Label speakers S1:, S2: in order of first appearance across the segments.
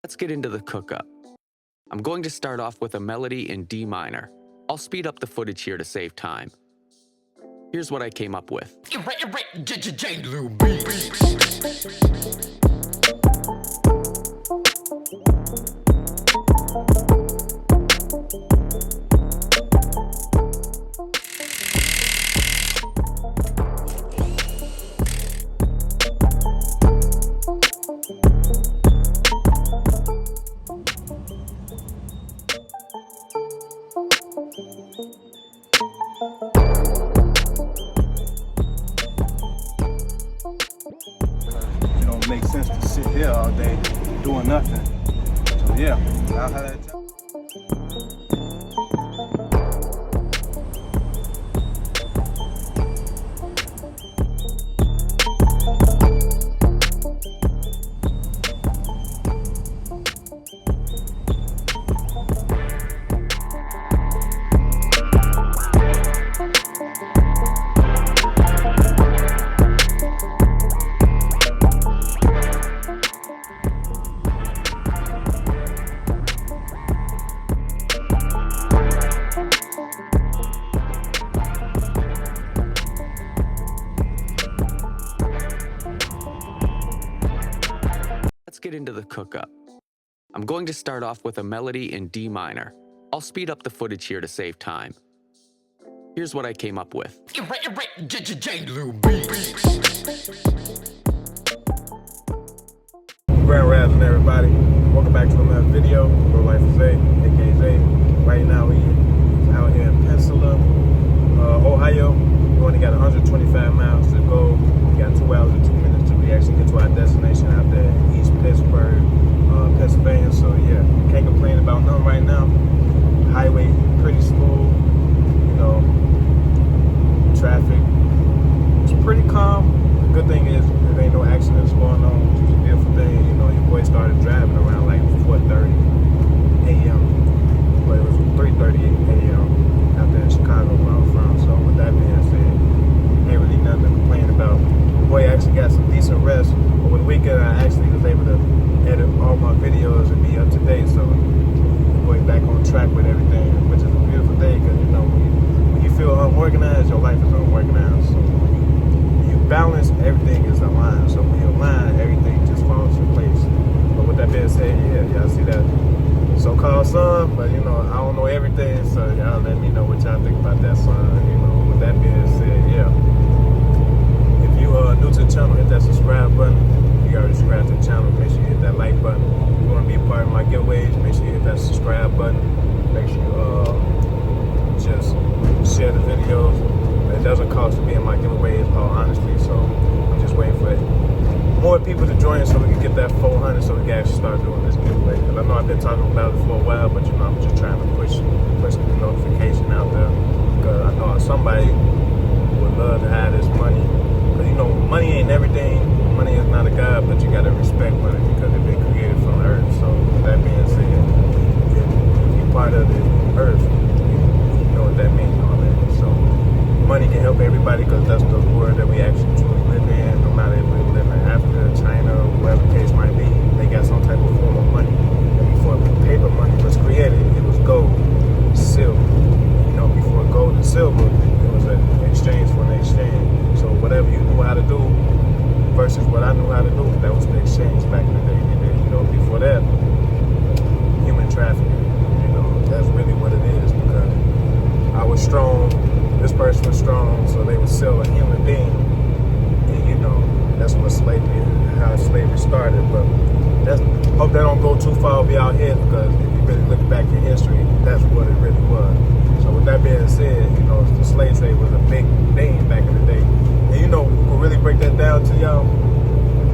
S1: Let's get into the cook-up. I'm going to start off with a melody in D minor. I'll speed up the footage here to save time. Here's what I came up with.
S2: It don't make sense to sit here all day doing nothing. So yeah, I'll have that time.
S1: Let's get into the cook-up. I'm going to start off with a melody in D minor. I'll speed up the footage here to save time. Here's what I came up with.
S2: Grand Rising, everybody. Welcome back to another video. Glo-Life is Zay, aka Zay. Right now we out here in Pensacola, Ohio. We only got 125 miles to go. We got 2 hours and 2 minutes till we actually get to our destination out there in East Pittsburgh, Pennsylvania. So yeah, can't complain about nothing right now. Highway pretty smooth, you know. Traffic, it's pretty calm. The good thing is there ain't no accidents going on, which is a beautiful thing. You know, your boy started driving around like 4:30 a.m. but it was 3:30 a.m. out there in Chicago where I'm from. So with that being said, ain't really nothing to complain about. The boy actually got some decent rest. Over the weekend I actually was able to edit all my videos and be up to date. So the boy back on track with everything, which is a beautiful thing, because you know when you feel unorganized, your life is unorganized. So when you balance, everything is aligned. So when you align, everything just falls in place. But with that being said, yeah, y'all see that so-called sun, but you know, I don't know everything, so y'all let me know what y'all think about that sun. You know, with that being said, yeah. If you are new to the channel, hit that subscribe button. If you already subscribed to the channel, make sure you hit that like button. If you want to be a part of my giveaways, make sure you hit that subscribe button. Make sure you just share the videos. It doesn't cost to be in my giveaways, all honestly, so I'm just waiting for more people to join so we can get that 400 so we can actually start doing this giveaway. Because I know I've been talking about it for a while, but you know, I'm just trying to push the notification out there, because I know somebody would love to have this money. Because you know, money ain't everything. Money is not a god, but you gotta respect money because it's been created from earth. So with that being said, if you're part of the earth, you know what that means, all that. So money can help everybody, because that's the world that we actually truly live in. No matter if we live in Africa, China, whatever the case might be, they got some type of form of money. And before paper money was created, it was gold, silver. You know, before gold and silver, it was an exchange for an exchange. So whatever you knew how to do versus what I knew how to do, that was the exchange back in the day. And then, you know, before that, human trafficking. You know, that's really what it is, because I was strong, this person was strong, so they would sell a human being. And you know, that's what how slavery started. But hope that don't go too far over our heads, because if you really look back in history, that's what it really was. So with that being said, you know, the slave trade was a big thing back in the day. And you know, who really break that down to y'all?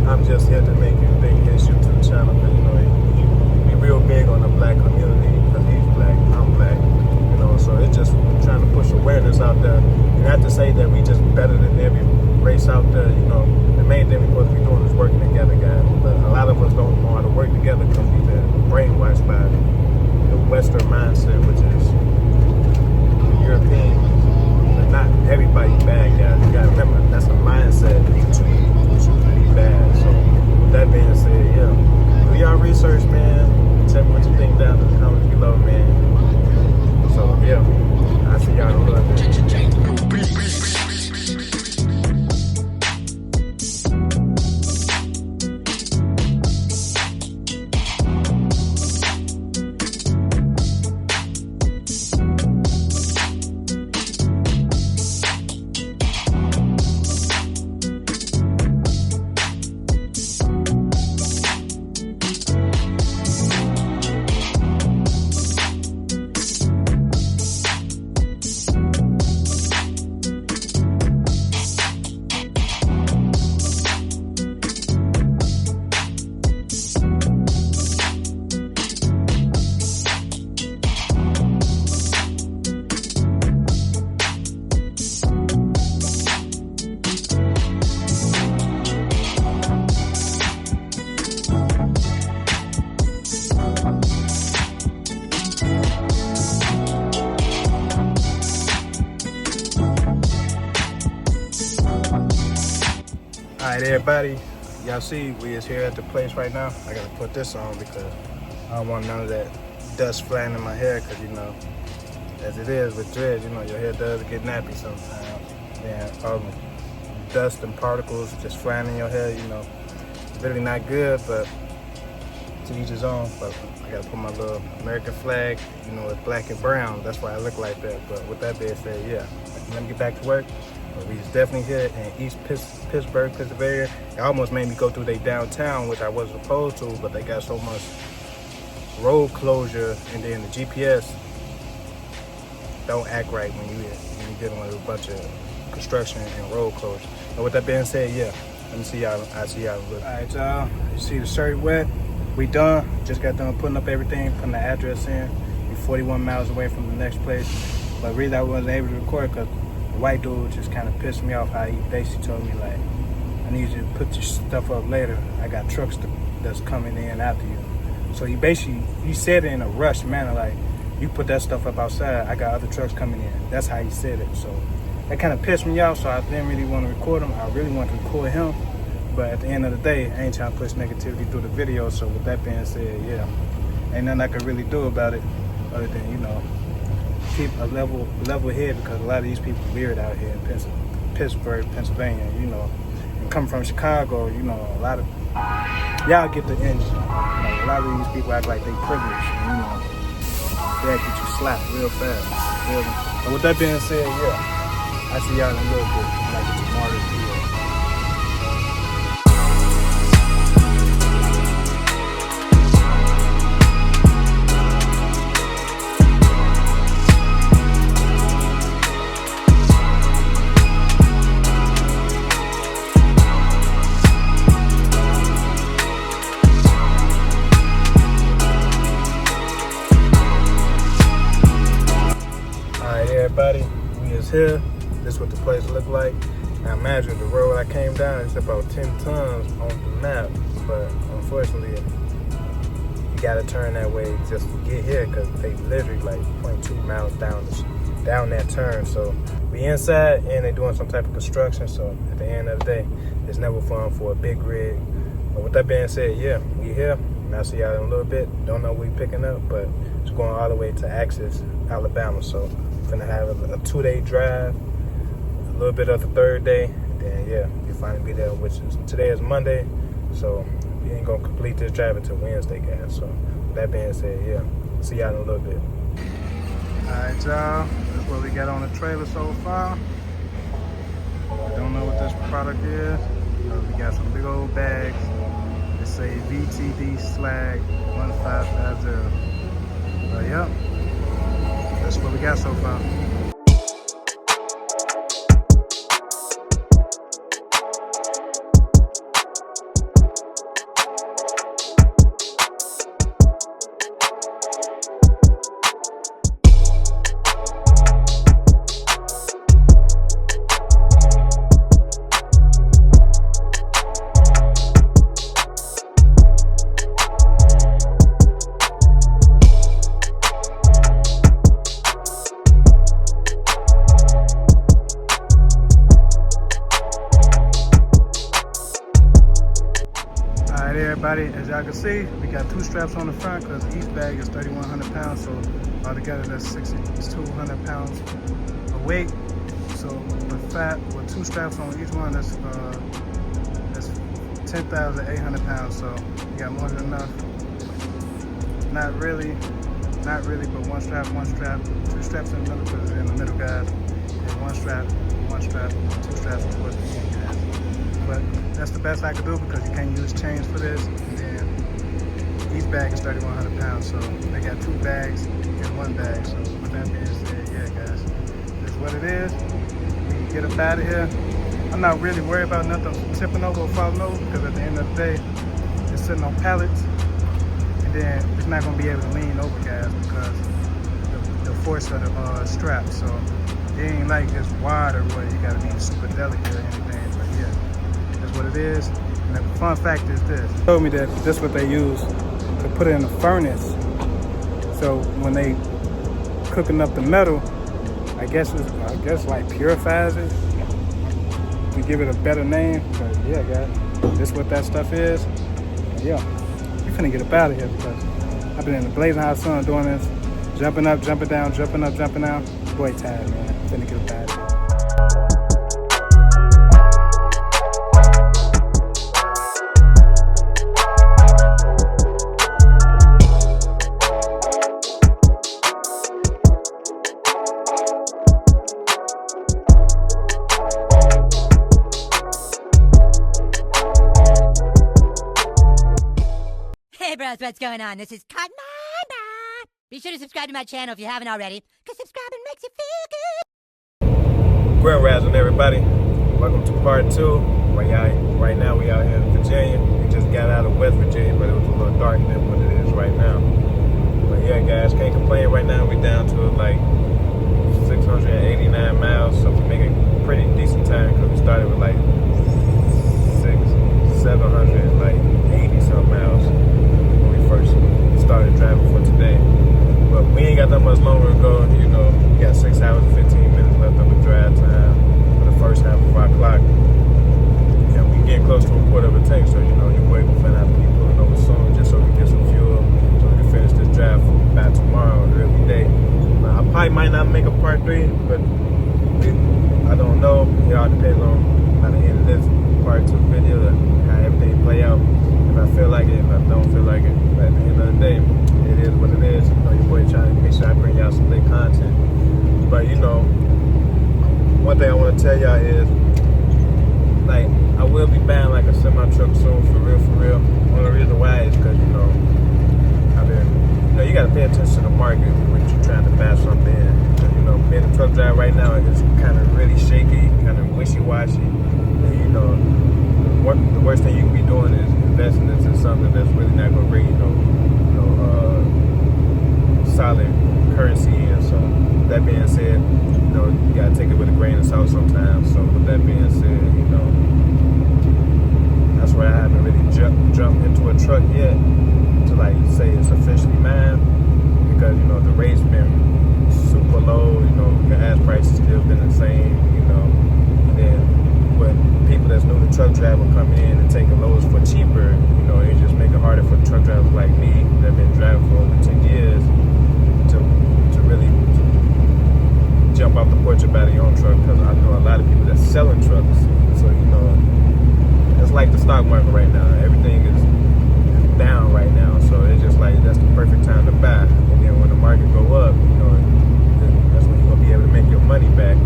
S2: I'm just here to make you think his YouTube channel, because you know, he real big on the black community, because he's black, I'm black. You know, so it's just trying to push awareness out there. And not to say that we just better than every race out there. You know, the main thing we're supposed to be doing is working together, guys. But a lot of us don't know how to work together because we've been brainwashed by the Western mindset, which is the European. But not everybody bad, guys. You gotta remember, that's a mindset. You choose to be bad. So with that being said, yeah, do y'all research, man. everybody, y'all see we is here at the place right now. I gotta put this on because I don't want none of that dust flying in my hair, because you know, as it is with dreads, you know, your hair does get nappy sometimes. And all the dust and particles just flying in your hair, you know, really not good, but to each his own. But I gotta put my little American flag, you know, it's black and brown, that's why I look like that. But with that being said, yeah, let me get back to work. But we definitely here in East Pittsburgh, Pennsylvania. It almost made me go through their downtown, which I wasn't supposed to, but they got so much road closure, and then the GPS don't act right when you're dealing with a bunch of construction and road closure. And with that being said, yeah, let me see y'all. I see y'all. All right, y'all. You see the shirt wet? We done. Just got done putting up everything, putting the address in. We 41 miles away from the next place. But really, I wasn't able to record because the white dude just kind of pissed me off. How he basically told me, like, I need you to put your stuff up later. I got trucks that's coming in after you. So he said it in a rushed manner, like, you put that stuff up outside, I got other trucks coming in. That's how he said it. So that kind of pissed me off, so I didn't really want to record him. I really wanted to record him. But at the end of the day, I ain't trying to push negativity through the video. So with that being said, yeah, ain't nothing I could really do about it other than, you know, keep a level head, because a lot of these people weird out here in Pittsburgh, Pennsylvania, you know. And coming from Chicago, you know, a lot of y'all get the energy. Like, a lot of these people act like they privileged, and, you know, they'll get you slapped real fast. Really. But with that being said, yeah, I see y'all in a little bit. Like it's tomorrow's video. Everybody, we is here. This is what the place look like. Now imagine the road I came down, it's about 10 tons on the map, but unfortunately you gotta turn that way just to get here, because they literally like 0.2 miles down that turn. So we inside and they doing some type of construction, so at the end of the day it's never fun for a big rig. But with that being said, yeah, we here, and I'll see y'all in a little bit. Don't know what we picking up, but it's going all the way to Axis, Alabama. So gonna have a 2-day drive, a little bit of the third day, then yeah, we finally be there, which is today is Monday, so we ain't gonna complete this drive until Wednesday, guys. So with that being said, yeah, see y'all in a little bit. Alright, y'all, that's what we got on the trailer so far. I don't know what this product is. We got some big old bags that say VTD Slag 1550. But yeah, that's what we got so far. Everybody, as y'all can see, we got 2 straps on the front because each bag is 3,100 pounds, so altogether that's 6,200 pounds of weight. So with 2 straps on each one, that's 10,800 pounds. So you got more than enough. Not really, but one strap, 2 straps in the middle, guys, and one strap, 2 straps towards the end, guys. But that's the best I could do because you can't use chains for this. And then each bag is 3,100 pounds, so they got 2 bags in 1 bag. So with that being said, yeah, guys, that's what it is. We can get up out of here. I'm not really worried about nothing tipping over or falling over, because at the end of the day, it's sitting on pallets, and then it's not going to be able to lean over, guys, because the force of the strap. So it ain't like it's wider where you got to be super delicate or anything. But yeah, that's what it is. And the fun fact is this. They told me that this is what they use to put it in the furnace. So when they cooking up the metal, I guess like purifies it.
S3: to give it a better name. But yeah, guys, this is what that stuff is. And yeah, we finna get up out of here because I've been in the blazing hot sun doing this, jumping up, jumping down, jumping up, jumping down. Boy, tired, man. Finna get up out of here.
S4: Hey bros, what's going on? This is Cotton Eye. Be sure to subscribe to my channel if you haven't already, because subscribing makes you feel good.
S2: Grand Rising, everybody. Welcome to part 2. Right now we out here in Virginia. We just got out of West Virginia, but it was a little darker than what it is right now. But yeah, guys, can't complain right now. We're down to like 689 miles, so we're making pretty decent time because we started with like 780 some miles when we first started driving for today. But we ain't got that much longer to go. You know, we got 6 hours and 15 minutes left of the drive time for the first half of our clock. And we getting close to a quarter of a tank, so you know, your boy will finna have to be pulling over soon just so we can get some fuel so we can finish this drive by tomorrow, early day. I probably might not make a part 3, but I don't know. It all depends on by the end of this part 2 video, how everything play out. If I feel like it, if I don't feel like it. But at the end of the day, it is what it is. You know, your boy trying to make sure I bring y'all some good content. But you know, one thing I want to tell y'all is, like, I will be buying like a semi truck soon, for real, for real. Only reason why is because, you know, you gotta pay attention to the market when you're trying to buy something in. Because, you know, being a truck driver right now is kind of really shaky, kind of wishy-washy. And, you know, the worst thing you can be doing is investing into something that's really not gonna bring you solid currency in. So that being said, you know, you gotta take it with a grain of salt sometimes. So with that being said, you know, that's why I haven't really jumped into a truck yet to like say it's officially mine, because you know the rate's been super low. You know, the gas prices still been the same. You know, and then when people that's new to truck driving come in and taking loads for cheaper, you know, it just make it harder for truck drivers like me that have been driving for over 10 years to really jump off the porch and buy their own truck, because I know a lot of people that's selling trucks. So, you know, it's like the stock market right now. Everything is down right now. So it's just like, that's the perfect time to buy. And then when the market go up, you know, that's when you're going to be able to make your money back.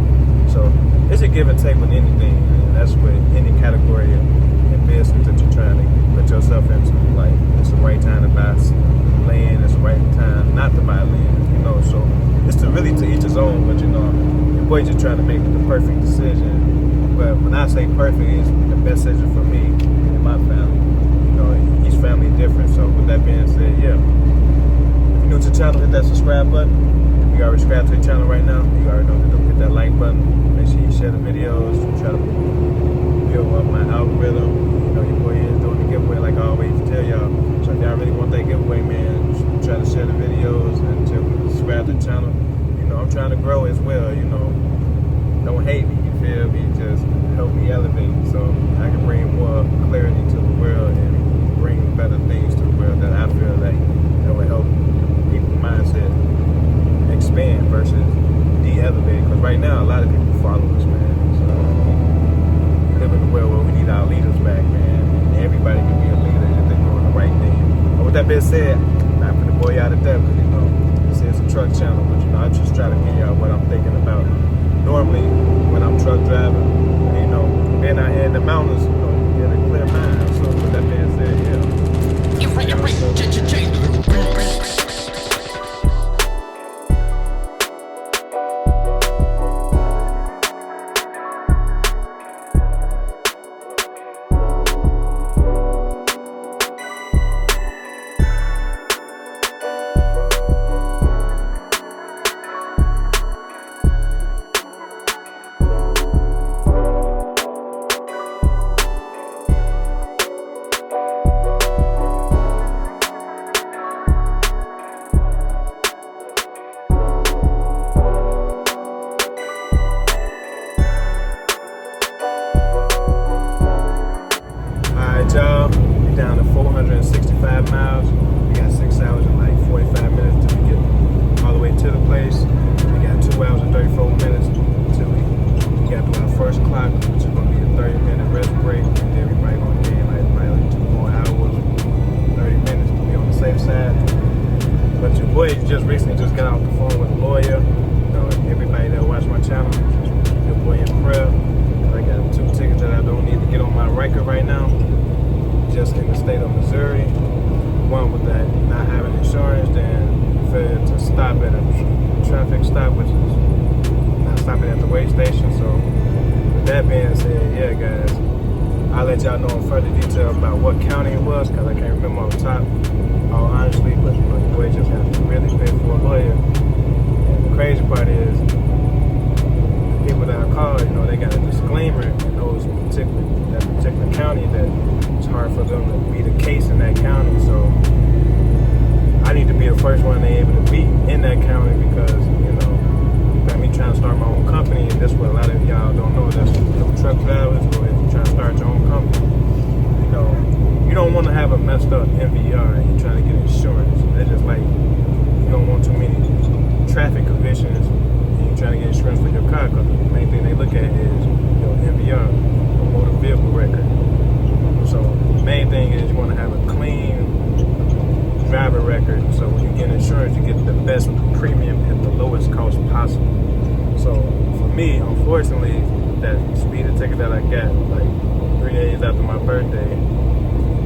S2: So it's a give and take with anything. And that's with any category in business that you're trying to put yourself into. Like, it's the right time to buy land. It's the right time not to buy land. You know, so it's really to each his own. But you know, your boy just trying to make the perfect decision. But when I say perfect, it's the best decision for me and my family. You know, each family is different. So with that being said, yeah. If you're new to the channel, hit that subscribe button. If you already subscribed to the channel right now, you already know to hit that like button. Make sure you share the videos. Try to build up my algorithm. You know, your boy is doing the giveaway like I always tell y'all. So if y'all really want that giveaway, man, try to share the videos and subscribe to the channel. You know, I'm trying to grow as well. You know, don't hate me. You feel me? Just help me elevate so I can bring more clarity to the world and bring better things to the world that I feel like that will help people's mindset expand versus de-elevate. Because right now, a lot of people follow us, man. So we live in a world where we need our leaders back, man. And everybody can be a leader if they're doing the right thing. But with that being said, not for the boy out of depth, because you know, this is a truck channel, but you know, I just try to give y'all what I'm thinking about. Normally, when I'm truck driving, you know, being out here in the mountains, you know, you get a clear mind. So with that being said, But your boy just recently just got off the phone with a lawyer. You know, everybody that watch my channel, your boy in prayer. I got 2 tickets that I don't need to get on my record right now, just in the state of Missouri. One with that not having insurance, then failed to stop at a traffic stop, which is not stopping at the weigh station. So with that being said, yeah guys, I'll let y'all know in further detail about what county it was, because I can't remember off the top, all honestly, but you know, your boy just has to really pay for a lawyer. And the crazy part is, the people that I call, you know, they got a disclaimer in that particular county that it's hard for them to beat a case in that county. So I need to be the first one they able to beat in that county, because, you know, by me trying to start my own company, and that's what a lot of y'all don't know, that's truck drivers, or if you're trying to start your own company, you know, you don't want to have a messed up MVR and you're trying to get insurance. That's just like, you don't want too many traffic conditions and you're trying to get insurance for your car, because the main thing they look at is your MVR, your motor vehicle record. So the main thing is you want to have a clean driver record, so when you get insurance, you get the best premium at the lowest cost possible. So for me, unfortunately, that speeding ticket that I got like 3 days after my birthday,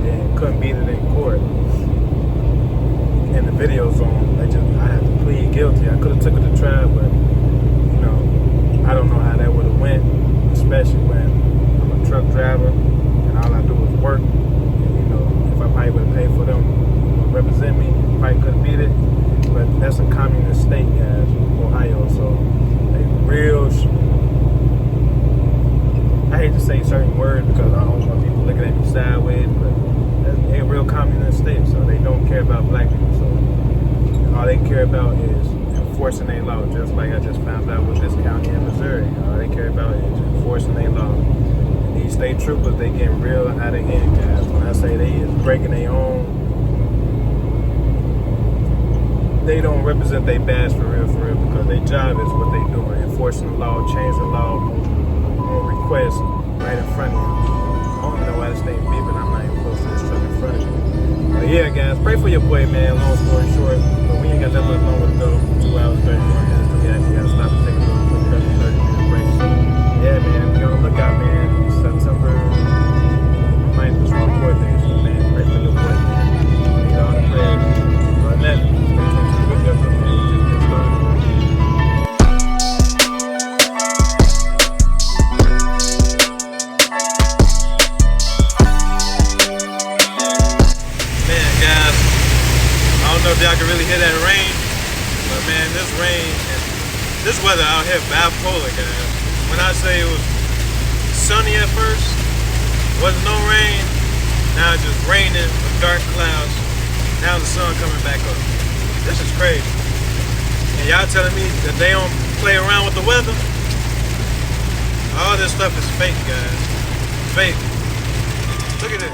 S2: and couldn't beat it in court, and the video's on, I had to plead guilty. I could have took it to trial, but you know, I don't know how that would have went, especially when I'm a truck driver and all I do is work. And, you know, if I probably would have paid for them to represent me, probably could have beat it. But that's a communist state, guys, Ohio. So they real. I hate to say certain words because I don't want people looking at me sideways, but they're a real communist state, so they don't care about black people. So all they care about is enforcing their law, just like I just found out with this county in Missouri. All they care about is enforcing their law. And these state troopers, they get real out of hand, guys. When I say they is breaking their own, they don't represent their badge for real, because their job is what they doing, enforcing the law, changing the law on request right in front of you. I don't know why this thing beeping. I'm not even close to this truck in front of you. But yeah, guys, pray for your boy, man. Long story short, but we ain't got that much longer to go. 2 hours, 30 more minutes. So we actually got to stop and take a little quick 30-minute break. So yeah, man, be on the lookout, man. September 9th is my birthday, so man, pray for your boy, man. Need all the prayers. But then, stay tuned to the video, man. We just get started. I don't know if y'all can really hear that rain, but man, this rain and this weather out here bipolar, guys. When I say it was sunny at first, wasn't no rain, now it's just raining with dark clouds, now the sun coming back up. This is crazy. And y'all telling me that they don't play around with the weather? All this stuff is fake, guys. Fake. Look at this.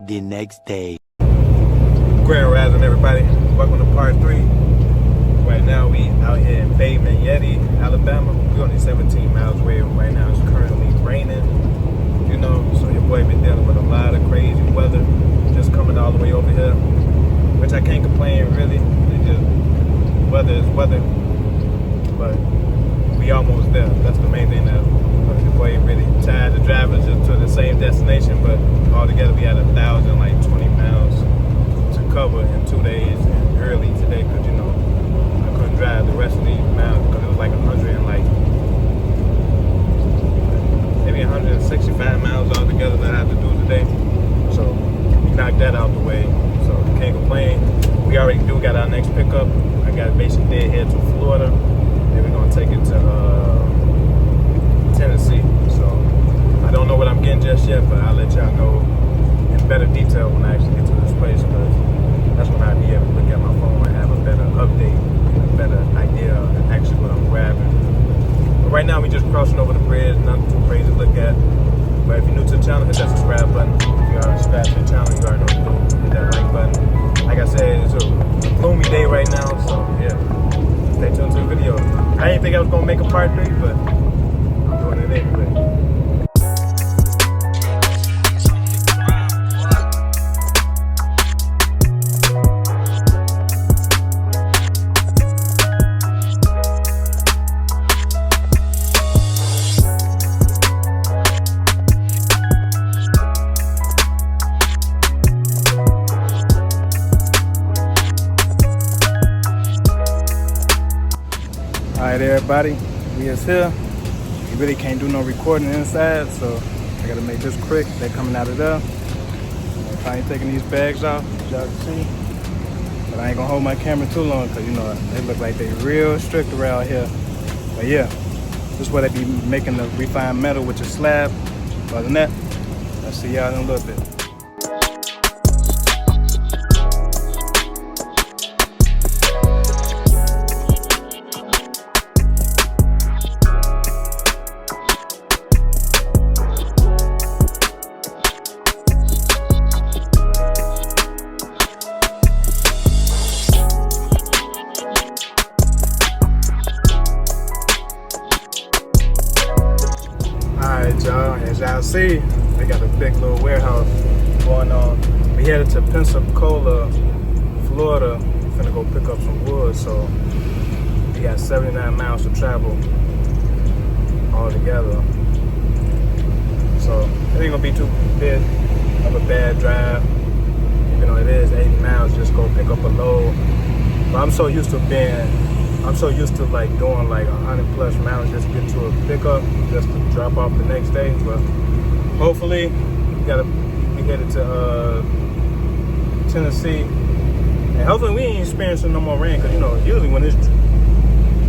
S5: The next day.
S2: Grand Rising, everybody. Welcome to part 3. Right now we out here in Bay Yeti, Alabama. We're only 17 miles away. Right now it's currently raining, you know, so your boy been dealing with a lot of crazy weather just coming all the way over here, which I can't complain really. It just, weather is weather, but we almost there. That's the main thing that your boy really tired of driving just to the same destination, but altogether we had 1,020 miles to cover in 2 days, and early today because, you know, I couldn't drive the rest of these miles because it was like 165 miles altogether that I had to do today. So we knocked that out the way, so can't complain. We already got our next pickup. I got basically dead head to Florida, then we're gonna take it to Tennessee. So I don't know what I'm getting just yet, but I'll let y'all know in better detail when I actually get to this place, because that's when I'll be able to look at my phone and have a better update and a better idea of actually what I'm grabbing. But right now we just crossing over the bridge, nothing too crazy to look at. But if you're new to the channel, hit that subscribe button. If you already subscribed to the channel, you already know what to do. Hit that part 3, but I'm doing it anyway.
S3: Alright everybody, we is here. We really can't do no recording inside, so I gotta make this quick. They're coming out of there. I'm finally taking these bags off, as y'all can see. But I ain't gonna hold my camera too long because you know they look like they real strict around here. But yeah, this is where they be making the refined metal with your slab. Other than that, I'll see y'all in a little bit. Y'all, as y'all see, they got a big little warehouse going on. We headed to Pensacola, Florida. We're finna go pick up some wood, so we got 79 miles to travel all together. So it ain't gonna be too big of a bad drive, even though it is 80 miles. Just go pick up a load. But I'm so used to like doing like 100+ miles just to get to a pickup, just to drop off the next day. But hopefully we headed to Tennessee, and hopefully we ain't experiencing no more rain, because you know usually when it's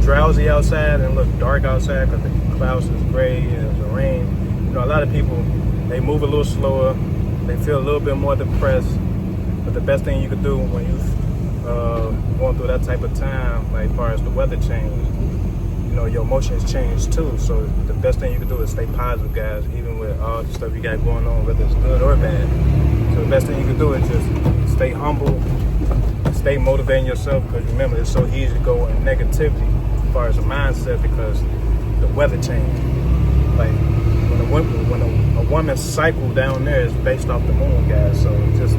S3: drowsy outside and look dark outside because the clouds is gray and the rain, you know, a lot of people, they move a little slower, they feel a little bit more depressed. But the best thing you could do when you going through that type of time, like as far as the weather change, you know, your emotions change too. So the best thing you can do is stay positive, guys, even with all the stuff you got going on, whether it's good or bad. So the best thing you can do is just stay humble, stay motivating yourself, because remember, it's so easy to go in negativity as far as the mindset, because the weather change. Like when a woman's cycle down there is based off the moon, guys. So just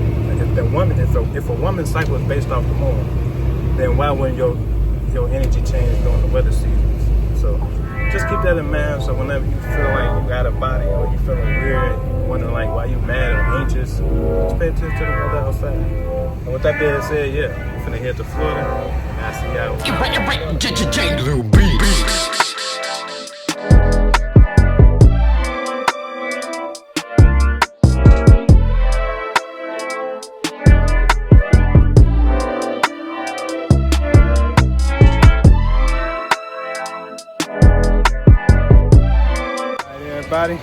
S3: if a woman's cycle is based off the moon, then why wouldn't your energy change during the weather seasons? So just keep that in mind. So whenever you feel like you got a body, or you feeling weird, you wondering like why you mad or anxious, just pay attention to the weather outside. And with that being said, yeah, we're finna head to Florida, and I see y'all. Everybody,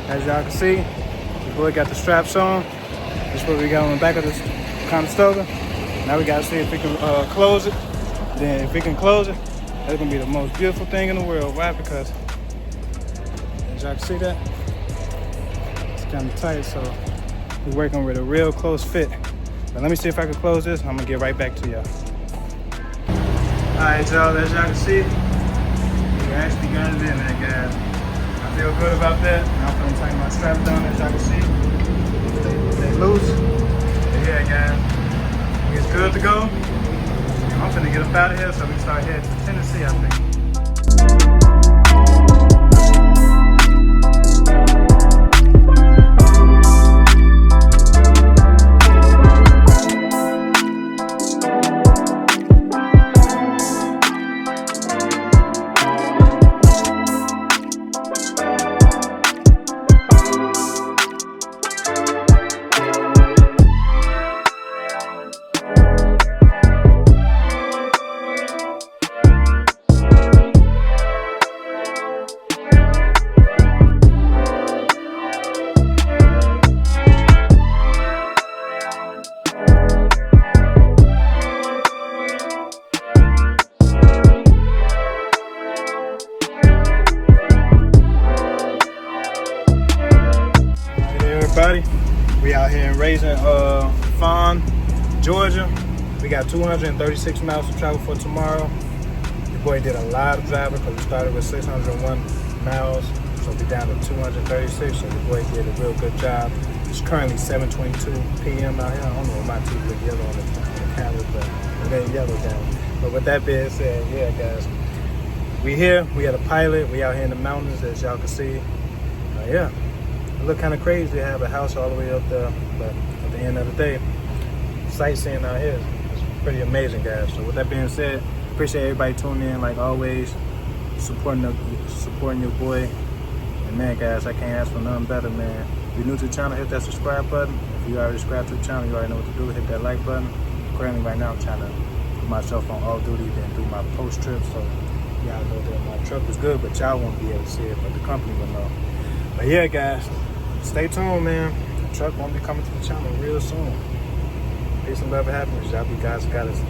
S3: as y'all can see, the boy got the straps on. This is what we got on the back of this Conestoga. Now we gotta see if we can close it. Then if we can close it, that's gonna be the most beautiful thing in the world. Why? Because as y'all can see that, it's kind of tight, so we're working with a real close fit. But let me see if I can close this. I'm gonna get right back to y'all. All right, y'all, as y'all can see, we actually got it in there, guys. I feel good about that. Now I'm gonna tighten my strap down, as y'all can see. Stay loose. But yeah, guys, it's good to go. I'm finna get up out of here so we can start heading to Tennessee, I think. We out here in Raisin Fawn, Georgia. We got 236 miles to travel for tomorrow. Boy did a lot of driving because we started with 601 miles, so we're down to 236. So the boy did a real good job. It's currently 7:22 p.m. out here. I don't know if my teeth look yellow on the camera, but it ain't yellow down. But with that being said, yeah, guys, we here. We had a pilot. We out here in the mountains, as y'all can see. Yeah, it look kind of crazy to have a house all the way up there, but at the end of the day, sightseeing out here is pretty amazing, guys. So with that being said, appreciate everybody tuning in like always, supporting your boy. And man, guys, I can't ask for nothing better, man. If you're new to the channel, hit that subscribe button. If you already subscribed to the channel, you already know what to do. Hit that like button. Currently, right now, I'm trying to put myself on all duty, then do my post trip. So y'all know that my truck is good, but y'all won't be able to see it, but the company will know. But yeah, guys, stay tuned, man. The truck won't be coming to the channel real soon. Peace and love and happiness. Y'all be guys got us.